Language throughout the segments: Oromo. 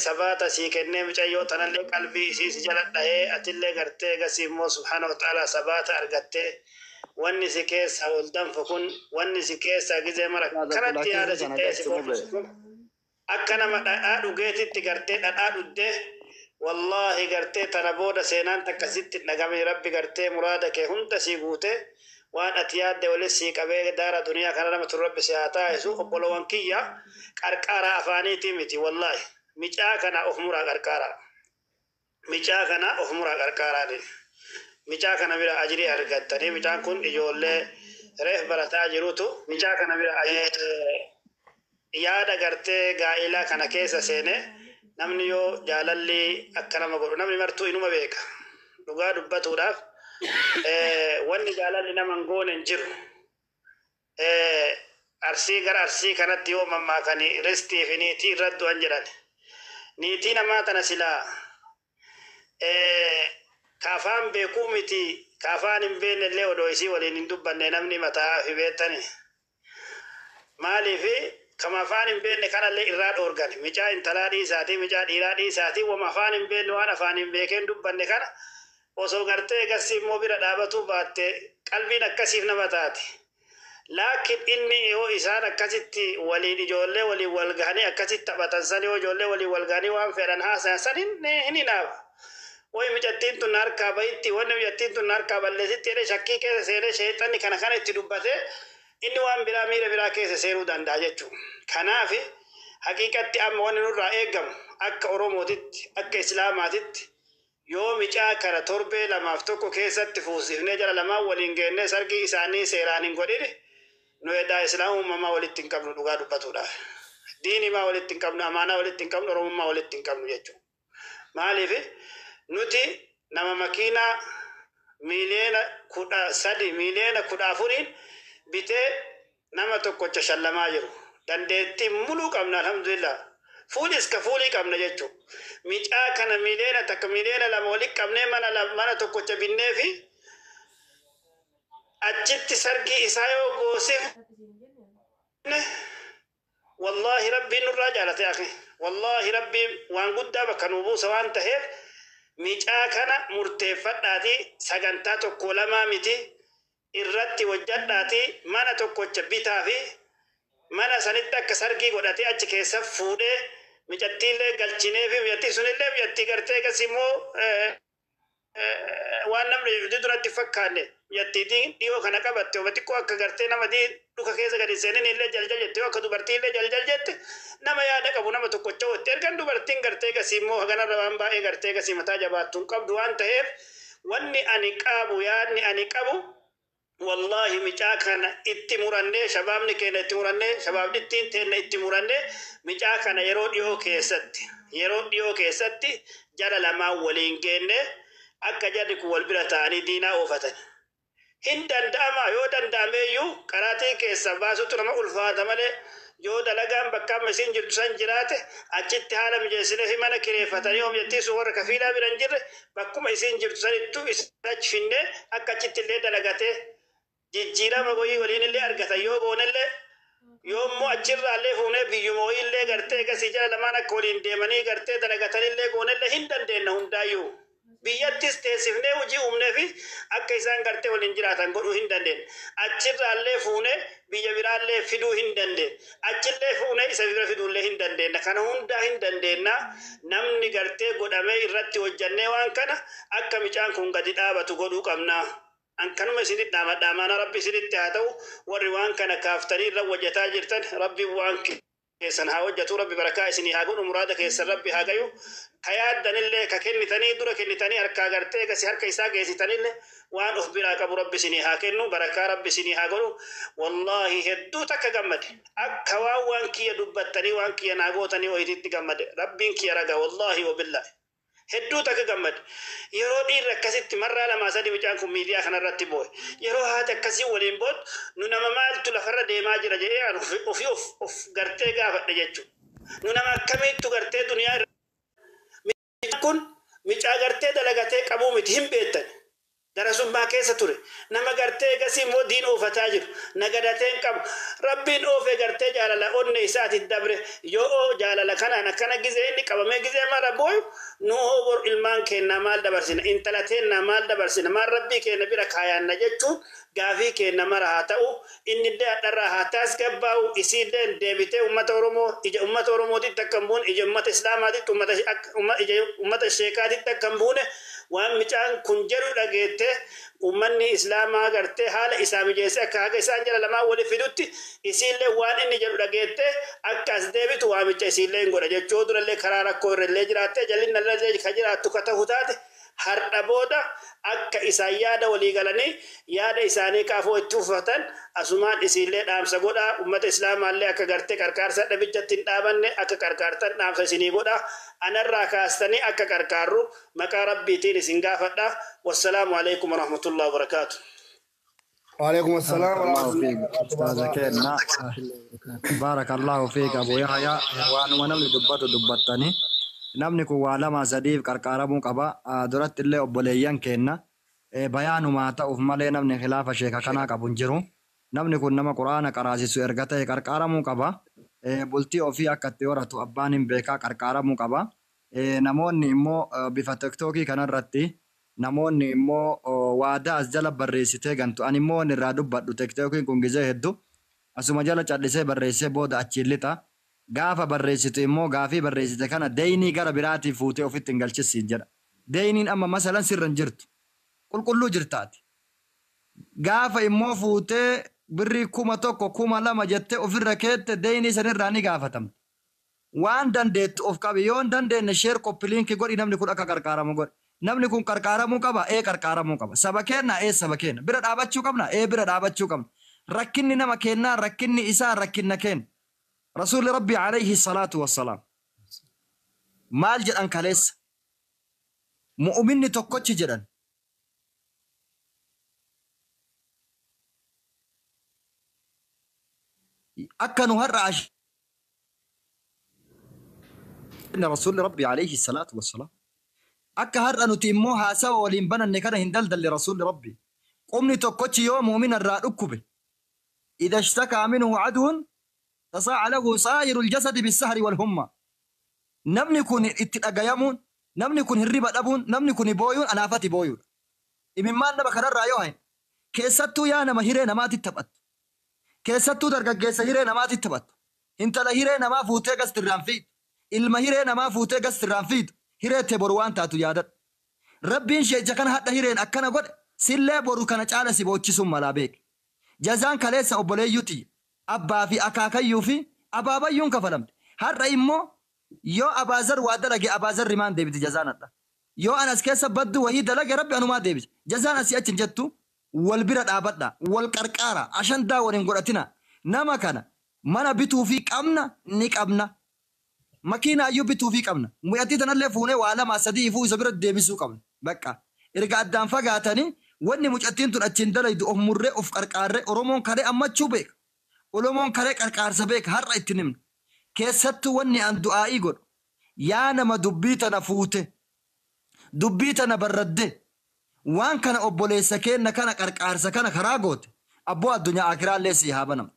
sabata si kenne mucayyoo tanallee qalbii isii si jala dhahee atillee gartee egasii immoo subhaanahu wa ta'ala sabata argattee wanni si keessa ol danfu kun wanni si keessa gizee mara kanatti yaada si ta'ee si foofisu kun akka nama dhadhaa dhugeetitti gartee dhadhaa dhuddee wallahi gartee tana booda seenaan takkasitti dhagame rabbi gartee muraada kee hunda si guute waan ati yaadde walis si qabee daara duniyaa kana nama tun rabbi si haa taasisu obbolowan kiyya qarqara afaaniitii miti wallahi micaa kana of muraa qarqara micaa kana of muraa qarqaraani micaa kana bira ajrii argattanii micaan kun ijoollee reef barataa jirutu micaa kana bira yaada gartee gaa'ilaa kana keessa seene namni yoo jaalalli akka nama godhu namni martuu inuma beeka dhugaa dubbatuudhaaf wanni jaalalli nama goone hin jiru arsii gara arsii kanatti yoo mammaakanii restii fi niitii irratti du'an jedhan niitii namaa tana silaa kaafaan beekuu miti kaafaan hin beekne illee odoo isii waliin hin dubbanne namni mataa fi beektani maaliifi kama afaan hin beekne kanallee irraa dhoorgan micaa intalaa dhiisaatii micaa dhiiraa dhiisaatii wama afaan hin beekne waan afaan hin beekeen dubbanne kana osoo gartee egasii immoo bira dhaabatuu baatte qalbiin akkasiif nama taati laakiin inni yoo isaan akkasitti waliin ijoollee waliin wal gahanii akkasitti taphatan san yoo ijoollee waliin wal gahanii waan fedhan haasayan san hin hinaafa way mijattiin tun harkaa bahitti wanni mijattiin tun harkaa balleessitti jedhee shakkii keessa seenee sheexanni kana itti dubbate inni waan biraa miira biraa keessa seenuu danda'a jechuudha. Kanaaf haqiiqatti amma wanni nurraa eegamu akka Oromootitti akka Islaamaatitti yoo micaa kana torbee lamaaf tokko keessatti fuusifnee jala lamaan waliin geennee sargii isaanii seeraan hin godhine nu edaa Islaamummaa walitti hin qabnu dhugaa dubbatuudhaaf. Diinimaa walitti hin qabnu amaanaa walitti hin qabnu Oromummaa walitti hin qabnu jechuudha. Maaliif nuti nama makiinaa miliyoona 13 miliyoona 14 bitee nama tokkocha shallamaa jiru dandeettii muluu qabna alhamdulillah fuulis ka fuulii qabna jechuudha. Micaa kana miliyoona takka miliyoona lama walitti qabnee mana tokkocha binnee fi achitti sargii isaa yoo goosif wallahi rabbiin nurraa jaalate akhi wallahi rabbiin waan guddaa bakka nuu buusa waan ta'eef micaa kana murteeffadhaati sagantaa tokko lamaa miti irratti hojjadhaati mana tokkocha bitaa fi mana sanitti akka sargii godhatee achi keessa fuudhee mijattiillee galchinee fi mijattii sunillee mijattii gartee gasimmoo waan namni duratti fakkaanne mijattiitiin dhiyoo kana qabatte oba xiqqoo akka gartee nama dhuka keessa gadi seenin illee jaljal jette akka dubartiillee jaljal jette nama yaada qabu nama tokkocha wotte ergan dubartiin gartee gasimmoo haganarra waan baay'ee gartee gasii mataa jabaattuun qabdu waan ta'eef wanni ani qabu yaadni ani qabu wallahi micaa kana itti muranne shababni keenya itti muranne shababni ittiin teenne itti muranne micaa kana yeroo dhiyoo keessatti jala lamaan waliin geenne akka jarri kun wal bira ta'anii diinaa oofatan hin danda'ama yoo danda'ameeyyuu karaatii keessa baasutu nama ulfaata malee yoo dalagaan bakka amma isin jirtu san jiraate achitti haala mijeessinee fi mana kireeffatanii oomyattii sun warra kafiilaa bira hin jirre bakkuma isin jirtu sanittu isachi finnee akka achitti illee dalagatee jijjiirama goyii waliin illee argatan yoo goonellee yoommoo achirraallee fuunee biyyuma illee gartee gasii jala lamaan akka waliin deemanii gartee dalagatanillee goonellee hin dandeenna hundaayyuu biyyattis teessifnee hojii uumnee fi akka isaan gartee waliin jiraatan godhuu hin dandeenye achirraallee fuunee biyya biraallee fiduu hin dandeenye achillee fuunee isa bira fiduullee hin dandeenye kana hundaa hin dandeenna namni gartee godhamee irratti hojjannee waan kana akka micaan kun gadi dhaabatu godhuu qabna. Ankanuma isinit dhaamaana rabbi isinitti haa ta'u warri waan kana kaaftanii irra hojjetaa jirtan rabbi waan keessan haa hojjetu rabbi barakaa isinii haa godhu muraada keessan rabbi haa gayu ka yaaddanillee ka kennitanii dura kennitanii harkaa gartee gasi harka isaa geessitanillee waan of biraa qabu rabbi isinii haa kennu barakaa rabbi isinii haa godhu wallahi hedduu takka gammade akka waan kiyya dubbattanii waan kiyya naa gootanii wayititti gammade rabbiin kiyya ragaa wallahi wabillahi hedduu takka gammade yeroo dhiirri akkasitti marraa lamaa sadii micaan kun miidiyaa kanarratti boo'e yeroo haati akkasii waliin bood nu nama maaltu lafarra deemaa jira jedhee ofii of gartee gaafadhe jechuudha nu nama akkamiittu gartee duniyaa kun micaa gartee dalagatee qabuu miti hin beektan درسوا ما كيسة توري نما قرتي قسي مو دين أوفتاجر نقدتين كم ربين أوفي قرتي جالا أون إسات الدبر يو أو جالا كنا نكنا جزيني كم ما جزي ما ربوي نو بور إلمان كنا مال دبرسنا إنتلاتين مال دبرسنا ما ربي كنا بيرك هيا نجتو غافي كنا مرة هاتاو إن ده ترى هاتاس كباو إسيدن دبيته أمة أورومو دي تكمبون إجا أمة إسلام دي أمة الشيكات دي تكمبون وان مچان كنجرو لغيته أمني إسلام غرته حال إسلام جيسا كاغا إسان جل لما ولي فيدوتي إسيلي وان إني جرو لغيته أكاس ديبت وامچا إسيلي انگوڑا جو چودر اللي خرارا كور اللي جراته جلين اللي خجرات تكتا هتاته har dhaboda akka isa yaada walii galanii yaada isaanii kaafoo itti ufatan asumaan isiillee dhaamsa godha ummata islaamaallee akka gartee qarqaarsa dhabichatti hin dhaabanne akka qarqaartan dhaamsa isinii godha anarraa kaastanii akka qarqaarru maqaa rabbiitiin isin gaafadha wassalaamu alaikum warahmatullahi wabarakaatu. وعليكم السلام ورحمة الله فيك أستاذ كيرنا بارك الله فيك أبو يحيى وأنا ونملي دبتني namni kun waa lama sadiif qarqaaramuu qaba duratti illee obboleeyyan kenna bayaanumaa ta'uuf malee namni khilaafa sheeka kanaa qabu hin jiru namni kun nama quraana qaraasisu erga ta'e qarqaaramuu qaba bultii ofii akka itti horatu abbaan hin beekaa qarqaaramuu qaba namoonni immoo bifa tiktookii kanarratti namoonni immoo waadaa as jala barreessitee gantu ani immoo irraa dubbadhu tiktookiin kun gizee hedduu asuma jala callisee barreessee booda achiin lixa gaafa barreessitu immoo gaafii barreessite kana deynii gara biraatii fuutee ofitti hin galchisiin jedha. Deyniin amma masalan sirra hin jirtu. Qulqulluu jirtaati. Gaafa immoo fuutee birrii 1,000 2,000 jettee ofirra keette deynii sanirraa ni gaafatamta. Waan dandeettu of qabi yoo hin dandeenye sheer koppiliinki godhi namni kun akka qarqaaramu godhi. Namni kun qarqaaramuu qaba qarqaaramuu qaba. Saba keenna saba keenna. Bira dhaabachuu qabna bira dhaabachuu qabna. Rakkinni nama kennaa rakkinni isaa rakkinna kenna. رسول ربي عليه الصلاة والسلام مال جدًا كاليس مؤمن تقوتش جدًا أكنوا هرعش إن رسول ربي عليه الصلاة والسلام أكا هرأ نتيموها سوا ولينبنا نكنا هندلدل لرسول ربي قمني تقوتش يوم مؤمن الرأكبه إذا اشتكى منه عدو تصاع له صائر الجسد بالسهر والهمة نمني كون اتقايمون نمني كون هربا دبون نمني كون بويون انا فاتي بويون إممان نبا كرر رايوهين كيستو يا نما هيرينا ما تتبت كيستو درقاقيس هيرينا ما تتبت انت لا هيرينا ما فوتي قست الرانفيد ilma hiree namaa fuutee gas irraan fiitu hireettee boru waan taatu yaadadhu. Rabbiin sheeja kana hadha hireen akkana godhe sillee boru kana caala si boochisuun malaa beeke. Jazaan kaleessa obboleeyyuuti abbaa fi akaakayyuu fi abaabayyuun kafalamte. Har'a immoo yoo abaazar waa dalage abaazarri maan deebiti jazaan hadha. Yoo anas keessa baddu wahii dalage rabbi anumaa deebise. Jazaan asii achi hin jettu wal bira dhaabadha wal qarqaara ashandaa waliin godhatina. Nama kana mana bituu fi qabna ni qabna. Makiina ayyuu bituu fi qabna. Mu'atii tanallee fuunee waa lama sadii ifuu isa bira deebisuu qabna. Bakka erga addaan fagaatanii wanni mucattiin tun achiin dalaydu of murree of qarqaarree Oromoon karee ammachuu beeka. Oromoon karee qarqaarsa beeka har'a itti nimna. Keessattuu wanni an du'aa'ii godhu yaa nama dubbii tana fuute dubbii tana barradde waan kana obboleessa keenna kana qarqaarsa kana karaa goote abboo addunyaa akiraallee sii haa banamtu.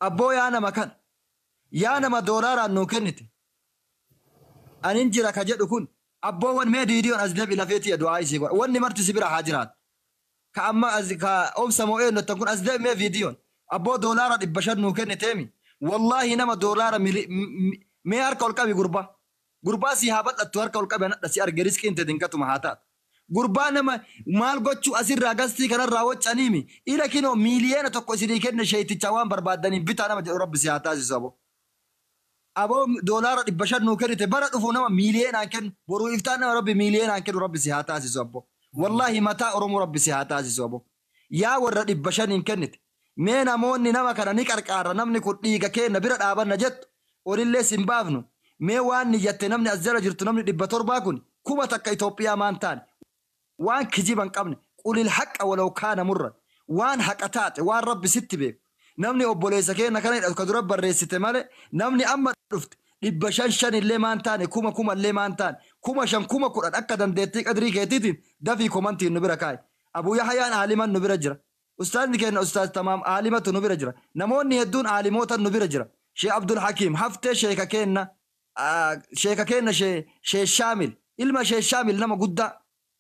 Abboo yaa nama kana yaa nama doolaaraan nuu kennite anin jira ka jedhu kun abboowwan mee diidiyoon as deebi lafeetii du'aa isii godha wanni marti si bira haa jiraatu ka amma ka obsa moo eenyuttan kun as deebi mee viidiyoon abboo doolaara 500 nuu kenniteemi wallaahi nama doolaara mee harka ol qabi gurbaa si haa bal'attu harka ol qabi anadha si arge riskiin te dinkatuma haa taatu gurbaa nama maal gochuu asirraa gastii kanarraa waccaniimi ila kinoo miiliyeena tokko isinii kenne sheeticha waan barbaaddaniin bitaa nama jedhu rabbi si haa taasisu aboo doolaara 500 nuu kennite bara dhufu nama miiliyeenaan kennu boruu iftaan nama rabbi miiliyeenaan kennu rabbi si haa taasisu abbo wallaahi mataa oromoo rabbi si haa taasisu abbo yaa warra 500 hin kennite mee namoonni nama kana ni qarqaarra namni kun dhiiga keenna bira dhaabanna jettu olillee sin baafnu mee waan niyyatte namni as jala jirtu namni 700 kun kuma takka Itoophiyaa maan taane waan kijiban qabne qulil haqqa walaw kaana murran waan haqa taate waan rabbi sitti beeku namni obboleessa keenna kana hidhatu ka dura barreessite malee namni amma dhufte 500 illee maan taane kuma illee maan taane 5,000 10,000 akka dandeettii qadrii keetiitiin dafii komantiin nu bira kaa'i أبو يحيى عالما نبرجرة أستاذ كنا أستاذ تمام عالمة نبرجرة نموني هدون عالموتا نبرجرة شيخ عبد الحكيم حفتة شيخ كنا شيخ كنا شيخ شامل إلما شيخ شامل نما قد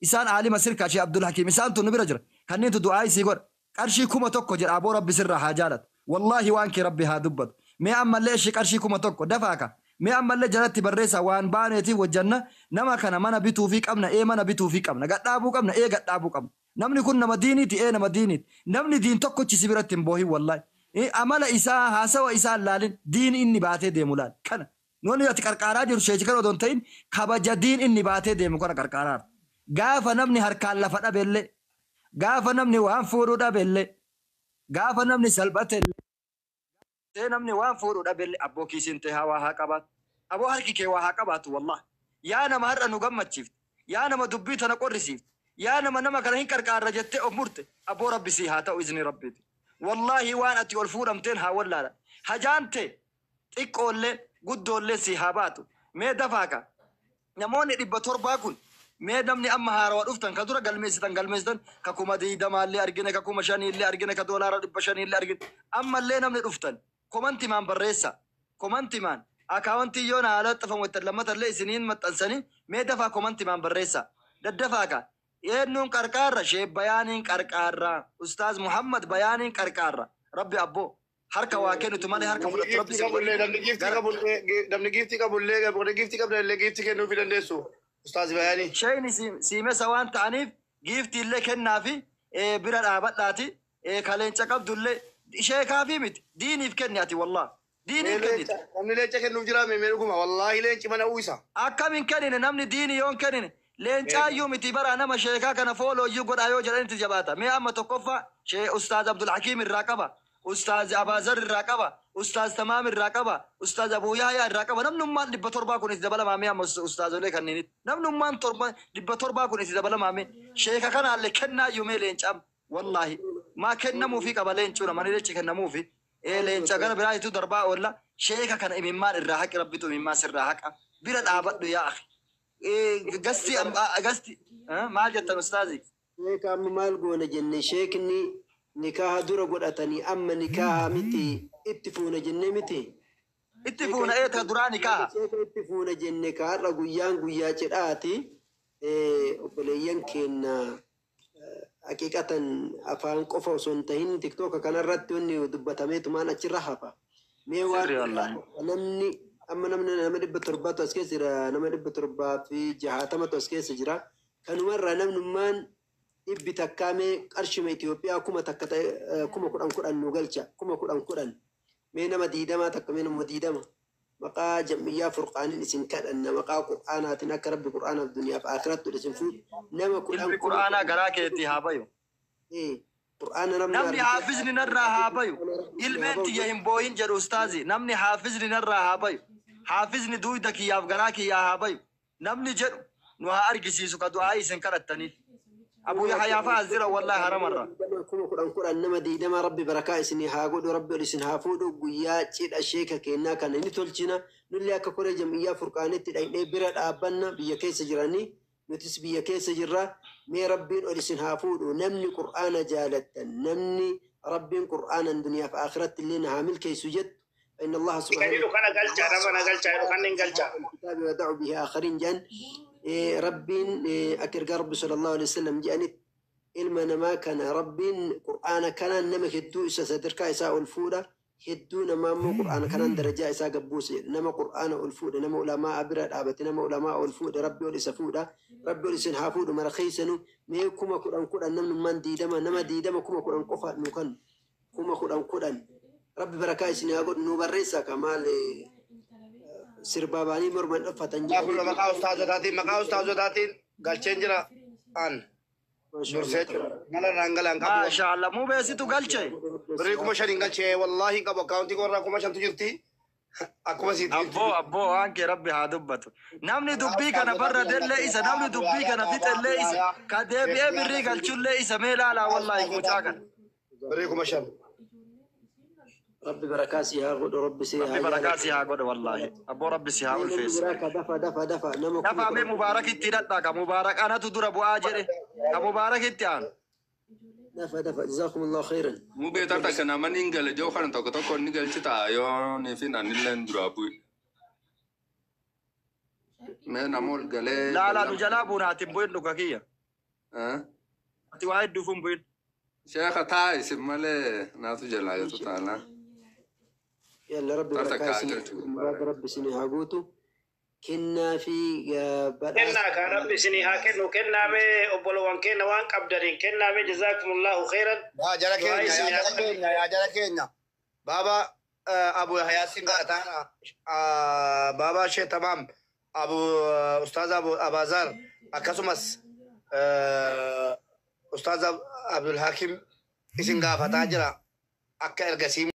إسان عالم سركا شيخ عبد الحكيم إسان تنبرجرة كنيتو دعاء سيقول قرشي كوما توكو جر أبو ربي سر حاجالت والله وانك ربي هادبت مي أما ليش قرشي كوما توكو دفاكا مي أما اللي جلت بريسا وان بانيتي والجنة نما كان منا بيتو فيك أمنا إيه منا بيتو فيك أمنا قد أبوك أمنا إيه قد أبوك أمنا نمني كنا مدينتي إيه نمدينتي نمني دين توكو تسبيرت تنبوهي والله إيه أملا إساء هاسا وإساء لالين دين إني باتي ديمولان كان نوني ياتي كاركارا جيرو شيء كانوا دونتين خبجا دين إني باتي ديمو كنا كاركارا غافا نمني هركال لفتا بيلي غافا نمني وان فورو دا بيلي غافا نمني سلبت namni waan fuudhuudha belle abboo kiisinti waa haa qabaatu aboo harki kee waa haa qabaatu wallah yaa nama har'a nu gammachiifte yaa nama dubbii tana qorrisiifte yaa nama kana hin qarqaarra jettee of murte abboo rabbi sii haa ta'u izni rabbiiti wallahi waan ati ol fuudhamteen haa wallaala hajaante xiqqoollee guddoollee sii haa baatu mee dafaaka namoonni 700 kun mee namni amma haarawa dhuftan ka dura galmeessitan ka 20 argine ka 5 argine ka $500 argine ammallee namni dhuftan komanti maan barreessa komanti maan akaawuntii yoo na haala xafamu itti lammatallee isiniin maxxansanii mee dafaa komanti maan barreessa daddafaaka eenyuun qarqaarra sheeb bayaaniin qarqaarra ustaaz Muhammad bayaaniin qarqaarra rabbi abboo harka waa kennitu malee harka fudhatu rabbi namni giiftii qabullee giiftii kennuu fi dandeessu ustaaz bayaanii shayni siimesa waan ta'aniif giiftii illee kennaafi bira dhaabadhaati kaleenca qabdullee sheekaafi miti diiniif kenniati wallah diiniif kenniti namni leenca kennuuf jira mee dhuguma wallahi leenci mana uwisa akkamin kennine namni diini yoon kennine leencaayyuu miti bara nama sheekaa kana foolooyyuu godhaa yoo jedhanitti jabaata mee amma tokkoffaa shee ustaaz Abdul Hakiim irraa qaba ustaaz Abaazar irraa qaba ustaaz Tamaam irraa qaba ustaaz Abuu Yahyaa irraa qaba namnummaan 700 kun itti dabalamaa mee amma ustaazolee kanneenitti namnummaan 700 kun itti dabalamaa mee sheeka kanaallee kennaayyuu mee leencaam wallahi ما كنا مو في قبلين شو لما نرجع كنا مو في إيه لين شغال براي تو دربا ولا شيء كان إمام الراحك ربي تو إمام الراحك بيرد عبد يا أخي إيه قصتي ما جت أستاذي شيء كم مال قونا جنة شيكني نكاح دورة قرأتني أما نكاح متي اتفونا جنة متي اتفونا إيه تدورا نكاح اتفونا جنة كار رجويان جويا شراتي إيه وبلين كنا hakikatan afaan qofa osoo hin tahin tiktoka kanarratti wanni dubbatameetu maan achirra hafa mee waan namni amma nama 700 as keessa jira nama 760 as keessa jira kanumarra namnummaan dhibbi takkaamee qarshima Itoophiyaa kuma takka kuma kudhan nu galcha kuma kudhan mee nama diidama takka mee nama diidama maqaa jam'iyyaa furqaanin isin kadhanna maqaa qur'aanaatiin akka rabbi qur'aanaaf duniyaaf aakirattu isin fuudhu nama qur'aanaa garaa keetti haa bayu namni haafizni narraa haa bayu ilmeen tiyya hin boohin jedhu ustaazi namni haafizni narraa haa bayu haafizni duuda kiyyaaf garaa kiyyaa haa bayu namni jedhu nu haa argisiisu ka du'aa isin kadhattaniif أبو يحيى فازر والله حرام مرة. كم كران نما دي دما ربي بركة إسني هاقود ربي لسن هافودو قيا تشيد أشيكا كينا كان نتولجنا نلي أكا كوري جمعية فرقانة تدعي برد آبنا بيا كيس جراني نتس بيا كيس جرا مي ربي لسن هافودو نمني قرآن جالتا نمني ربي قرآن الدنيا في آخرة اللي نعمل كيس جد إن الله سبحانه الكتاب ودعوا به آخرين جان ربين أكرق رب صلى الله عليه وسلم جانت إلما نما كان ربين قرآن كان نما هدو إسا سدركا إسا ألفودا هدو نما مو قرآن كان درجة إسا قبوسي نما قرآن ألفودا نما علماء أبراد آبت نما علماء ألفودا ربي وليس فودا ربي وليس هافودا مرخيسنو ميكما قرآن نما ديدما نما ديدما كما قرآن قفا نوكان كما قرآن ربي بركا إسني أقول نوبريسا كمال سرباباني مرمن فتن جاب له مقاو استاذ داتين قال تشنجرا ان ما شاء الله مو بس تو قال شيء بريكم شرين قال شيء والله كاب اكونتي وراكم عشان تجرتي اكو سيدي ابو انك ربي هادبته نمني دبيك انا برا دل ليس نمني دبيك انا فيت ليس كدب بري قال شو ليس ميلا لا والله متاكد بريكم شر ربي بركاسي هاقود ربي سيها ربي بركاسي هاقود والله أبو ربي سيها والفيس دفع من مبارك التيرات مبارك أنا تدور أبو آجر مبارك التيان دفع جزاكم الله خيرا. مو بيتاتا كنا من إنجل جو خان توك توك نيجل تتا يون نفين أنيلن درابوي ما نمول قلة لا لا نجلابنا تبوين لكاكية أنت واحد دفن بوين شيخ تاي سمالة ناتو جلايو تطالا يلا ربي مراد ربي سني هاقوتو كنا في كنا كرب سني هاكن وكنا بأبلوان كنا وان قبضين كنا بجزاكم الله خيرا يا جركين يا جركين بابا أبو حياسين قاتانا بابا شيء تمام أبو أستاذ أبو أبازار أكاسمس أستاذ عبد الحكيم إسنغا فتاجرا أكا القسيم